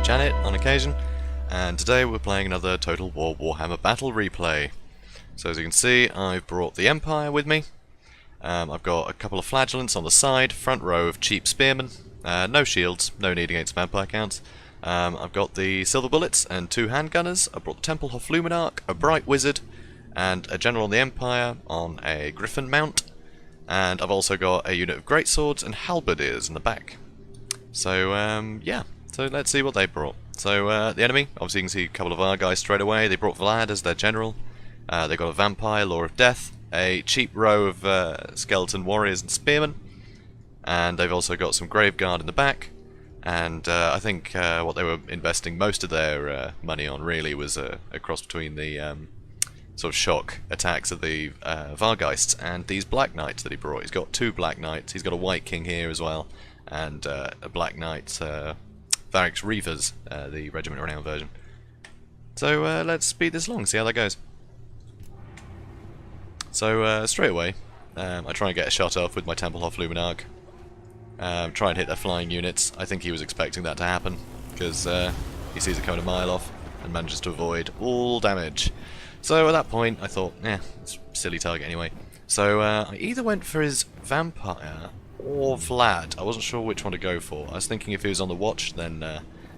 JanetOnOccasion, and today we're playing another Total War Warhammer Battle Replay. So as you can see, I've brought the Empire with me. I've got a couple of flagellants on the side, front row of cheap spearmen, no shields, no need against vampire counts. I've got the silver bullets and 2 handgunners. I brought the Temple Hofluminarch, a bright wizard, and a general on the Empire on a griffin mount. And I've also got a unit of greatswords and halberdiers in the back. So yeah, so let's see what they brought. So the enemy, obviously you can see a couple of our guys straight away. They brought Vlad as their general. They got a vampire, Law of Death, a cheap row of skeleton warriors and spearmen, and they've also got some graveguard in the back. And I think what they were investing most of their money on really was a cross between the sort of shock attacks of the Vargeists and these Black Knights that he brought. He's got 2 Black Knights, he's got a White King here as well, and a Black Knight, Varix Reavers, the Regiment Renown version. So let's speed this along, see how that goes. So straight away, I try and get a shot off with my Temple Hofluminarch. Try and hit their flying units. I think he was expecting that to happen, because he sees it coming a mile off and manages to avoid all damage. So at that point I thought, it's a silly target anyway. So I either went for his vampire or Vlad. I wasn't sure which one to go for. I was thinking if he was on the watch, then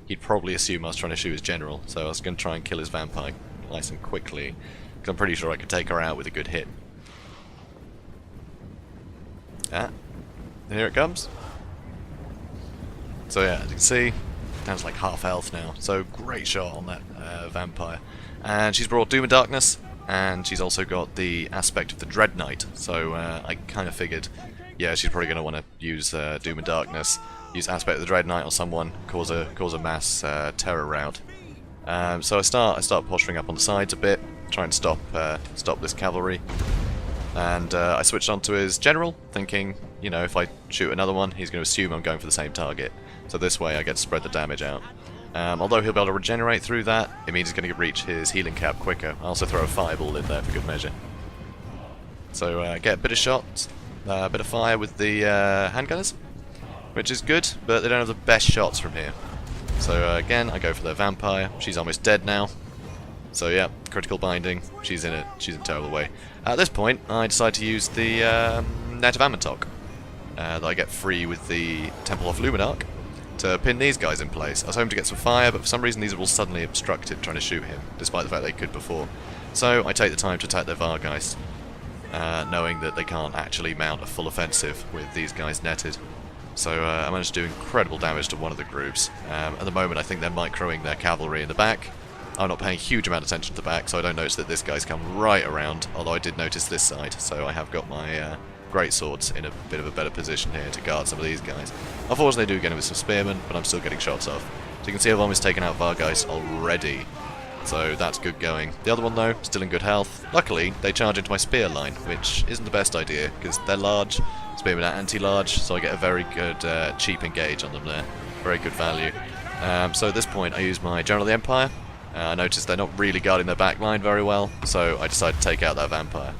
he'd probably assume I was trying to shoot his general. So I was going to try and kill his vampire nice and quickly, because I'm pretty sure I could take her out with a good hit. And here it comes. So yeah, as you can see, down to like half health now. So great shot on that vampire. And she's brought Doom and Darkness, and she's also got the aspect of the Dread Knight. So I kind of figured, yeah, she's probably going to want to use Doom and Darkness, use aspect of the Dread Knight on someone, cause a mass terror rout. So I start posturing up on the sides a bit, trying to stop this cavalry. And I switched on to his general, thinking, you know, if I shoot another one, he's going to assume I'm going for the same target. So this way I get to spread the damage out. Although he'll be able to regenerate through that, it means he's going to reach his healing cap quicker. I also throw a fireball in there for good measure. So get a bit of shots, a bit of fire with the handgunners, which is good, but they don't have the best shots from here. So again, I go for the vampire. She's almost dead now. So yeah, critical binding. She's in a terrible way. At this point, I decide to use the Net of Ammontok that I get free with the Temple Hofluminarch to pin these guys in place. I was hoping to get some fire, but for some reason these are all suddenly obstructed trying to shoot him, despite the fact they could before. So I take the time to attack their Vargeist, knowing that they can't actually mount a full offensive with these guys netted. So I managed to do incredible damage to one of the groups. At the moment I think they're microing their cavalry in the back. I'm not paying a huge amount of attention to the back, so I don't notice that this guy's come right around, although I did notice this side, so I have got my greatswords in a bit of a better position here to guard some of these guys. Unfortunately, they do get him with some spearmen, but I'm still getting shots off. So you can see I've almost taken out Vargeist already, so that's good going. The other one, though, still in good health. Luckily, they charge into my spear line, which isn't the best idea, because they're large, spearmen are anti-large, so I get a very good cheap engage on them there. Very good value. So at this point, I use my General of the Empire. I noticed they're not really guarding their back line very well, so I decided to take out that vampire.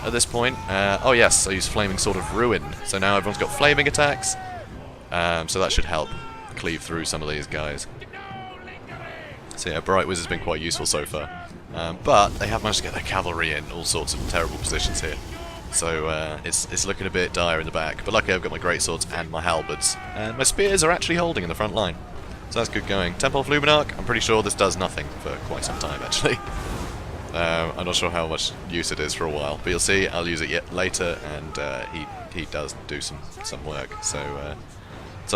At this point, oh yes, I use Flaming Sword of Ruin, so now everyone's got flaming attacks, so that should help cleave through some of these guys. So yeah, Bright Wizard's been quite useful so far, but they have managed to get their cavalry in all sorts of terrible positions here. So it's looking a bit dire in the back, but luckily I've got my greatswords and my halberds, and my spears are actually holding in the front line. So that's good going. Temple Hofluminarch, I'm pretty sure this does nothing for quite some time actually. I'm not sure how much use it is for a while, but you'll see I'll use it yet later, and he does do some work. So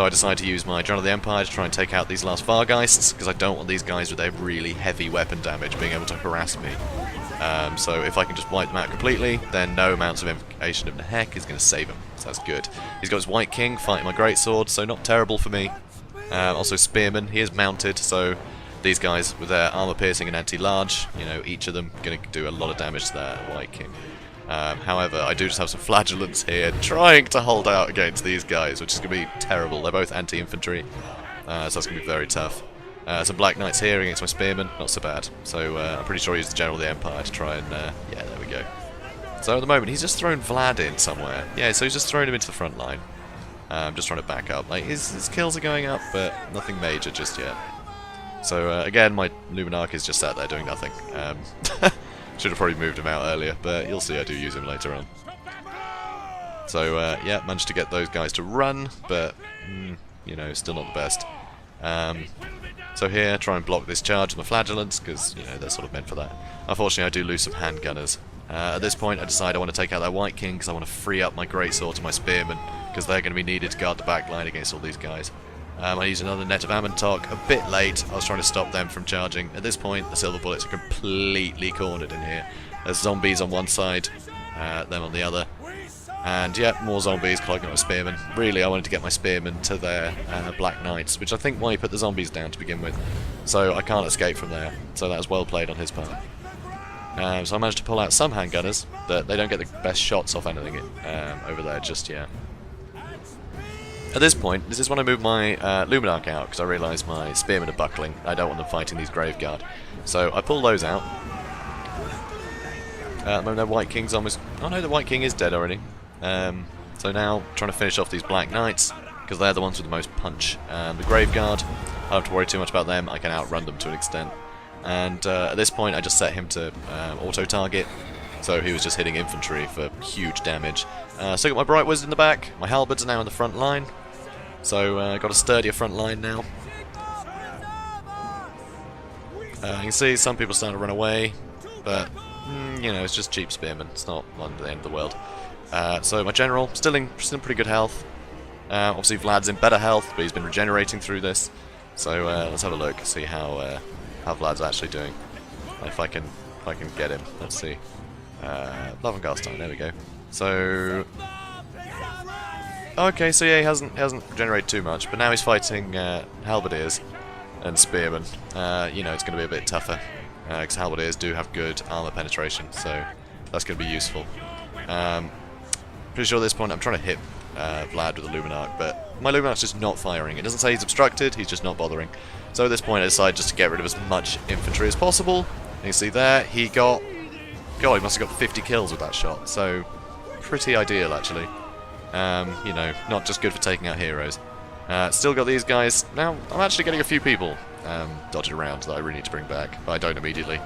I decided to use my General of the Empire to try and take out these last Vargeists, because I don't want these guys with their really heavy weapon damage being able to harass me. So if I can just wipe them out completely, then no amounts of invocation of the heck is going to save him. So that's good. He's got his White King fighting my greatsword, so not terrible for me. Also Spearman, he is mounted, so these guys with their armor piercing and anti-large, you know, each of them going to do a lot of damage to their White King. However, I do just have some flagellants here trying to hold out against these guys, which is going to be terrible. They're both anti-infantry, so that's going to be very tough. Some Black Knights here against my Spearmen, not so bad. So I'm pretty sure I used the General of the Empire to try and, yeah, there we go. So at the moment, he's just thrown Vlad in somewhere. Yeah, so he's just thrown him into the front line. Just trying to back up. Like, his kills are going up, but nothing major just yet. So, again, my Luminarch is just sat there doing nothing. Should have probably moved him out earlier, but you'll see I do use him later on. So, yeah, managed to get those guys to run, but, you know, still not the best. So here, try and block this charge on the flagellants, because, you know, they're sort of meant for that. Unfortunately, I do lose some handgunners. At this point, I decide I want to take out that White King, because I want to free up my Greatsword and my Spearmen, because they're going to be needed to guard the back line against all these guys. I use another net of Ammontok, a bit late. I was trying to stop them from charging. At this point, the Silver Bullets are completely cornered in here. There's zombies on one side, them on the other. And yeah, more zombies clogging up my Spearmen. Really, I wanted to get my Spearmen to their Black Knights, which I think why he put the zombies down to begin with. So I can't escape from there. So that was well played on his part. So I managed to pull out some handgunners, but they don't get the best shots off anything over there just yet. At this point, this is when I move my Luminarch out, because I realise my Spearmen are buckling. I don't want them fighting these Graveguard. So I pull those out. At the moment, the White King's almost... Oh no, the White King is dead already. So now, trying to finish off these Black Knights, because they're the ones with the most punch. The Graveguard, I don't have to worry too much about them, I can outrun them to an extent. And at this point, I just set him to auto-target, so he was just hitting infantry for huge damage. So I got my Bright Wizard in the back, my Halberds are now in the front line, so got a sturdier front line now. You can see some people are starting to run away, but you know, it's just cheap Spearmen, it's not the end of the world. So my General, still in pretty good health. Obviously Vlad's in better health, but he's been regenerating through this. So let's have a look, see how Vlad's actually doing. If I can get him. Let's see. Love and Garstein, there we go. So okay, so yeah, he hasn't regenerated too much, but now he's fighting Halberdiers and Spearmen. You know, it's going to be a bit tougher, because Halberdiers do have good armor penetration, so that's going to be useful. Pretty sure at this point I'm trying to hit Vlad with the Luminarch, but my Luminarch's just not firing. It doesn't say he's obstructed, he's just not bothering. So at this point I decide just to get rid of as much infantry as possible. And you can see there, he got... God, he must have got 50 kills with that shot, so pretty ideal actually. You know, not just good for taking out heroes. Still got these guys. Now, I'm actually getting a few people dotted around that I really need to bring back, but I don't immediately.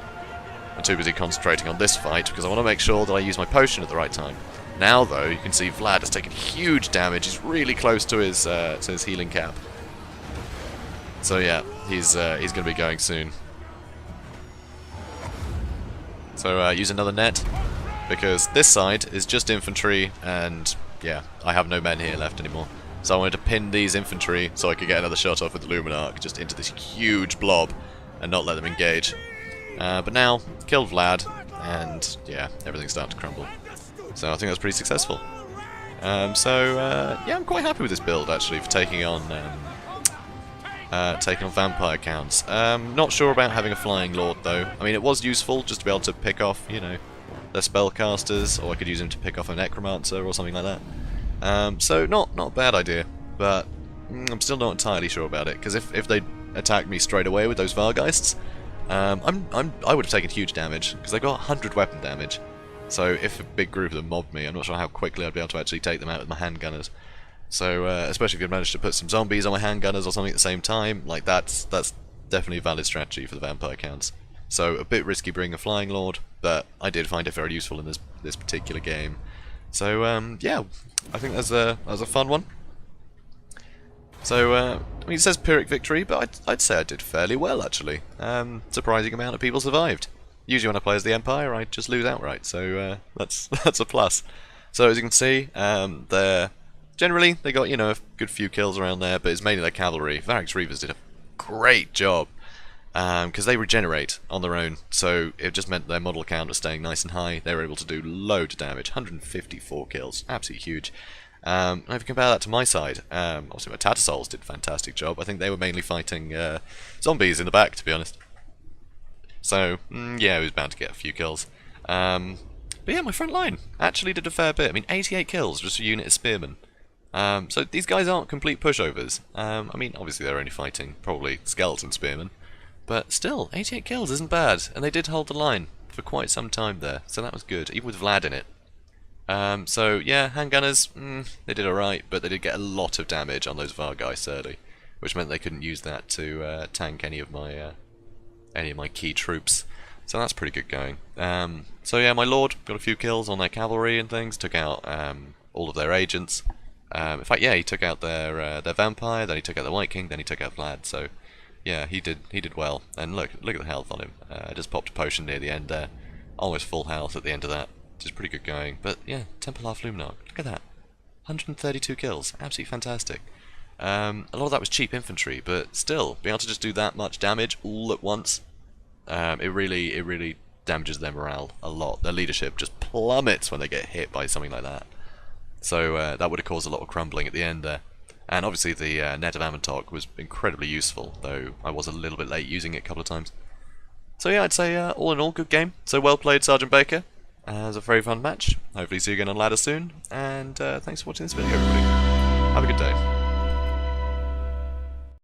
I'm too busy concentrating on this fight because I want to make sure that I use my potion at the right time. Now, though, you can see Vlad has taken huge damage. He's really close to his healing cap. So yeah, he's going to be going soon. So use another net, because this side is just infantry, and yeah, I have no men here left anymore. So I wanted to pin these infantry so I could get another shot off with the Luminarch, just into this huge blob, and not let them engage. But now, killed Vlad, and yeah, everything's starting to crumble. So I think that's pretty successful. Yeah, I'm quite happy with this build actually for taking on vampire counts. Not sure about having a Flying Lord though. I mean, it was useful just to be able to pick off, you know, their spellcasters, or I could use him to pick off a Necromancer or something like that. So not a bad idea, but I'm still not entirely sure about it, because if they attacked me straight away with those Vargeists, I would have taken huge damage, because they got 100 weapon damage. So if a big group of them mobbed me, I'm not sure how quickly I'd be able to actually take them out with my handgunners. So especially if you'd managed to put some zombies on my handgunners or something at the same time, like that's definitely a valid strategy for the vampire counts. So a bit risky bringing a Flying Lord, but I did find it very useful in this particular game. So yeah, I think that's a fun one. So I mean, it says Pyrrhic victory, but I'd say I did fairly well actually. Surprising amount of people survived. Usually when I play as the Empire, I just lose outright, so that's a plus. So as you can see, generally they got, you know, a good few kills around there, but it's mainly their cavalry. Varix Reavers did a great job, because they regenerate on their own, so it just meant their model count was staying nice and high. They were able to do loads of damage, 154 kills, absolutely huge. And if you compare that to my side, obviously my Tattersalls did a fantastic job. I think they were mainly fighting zombies in the back, to be honest. So, yeah, he was bound to get a few kills. But yeah, my front line actually did a fair bit. I mean, 88 kills just for a unit of spearmen. So these guys aren't complete pushovers. I mean, obviously they're only fighting probably skeleton spearmen. But still, 88 kills isn't bad. And they did hold the line for quite some time there. So that was good, even with Vlad in it. So yeah, handgunners, they did alright, but they did get a lot of damage on those Vargeist early, which meant they couldn't use that to tank any of my key troops. So that's pretty good going. So yeah, my lord got a few kills on their cavalry and things, took out all of their agents. In fact, yeah, he took out their vampire, then he took out the White King, then he took out Vlad. So yeah, he did well. And look at the health on him. I just popped a potion near the end there, almost full health at the end of that, which is pretty good going. But yeah, Templar Fluminarch, look at that, 132 kills, absolutely fantastic. A lot of that was cheap infantry, but still, being able to just do that much damage all at once, it really damages their morale a lot. Their leadership just plummets when they get hit by something like that. So that would have caused a lot of crumbling at the end there. And obviously the Net of Amantok was incredibly useful, though I was a little bit late using it a couple of times. So yeah, I'd say all in all, good game. So well played, Sergeant Baker. It was a very fun match. Hopefully see you again on ladder soon. And thanks for watching this video, everybody. Have a good day.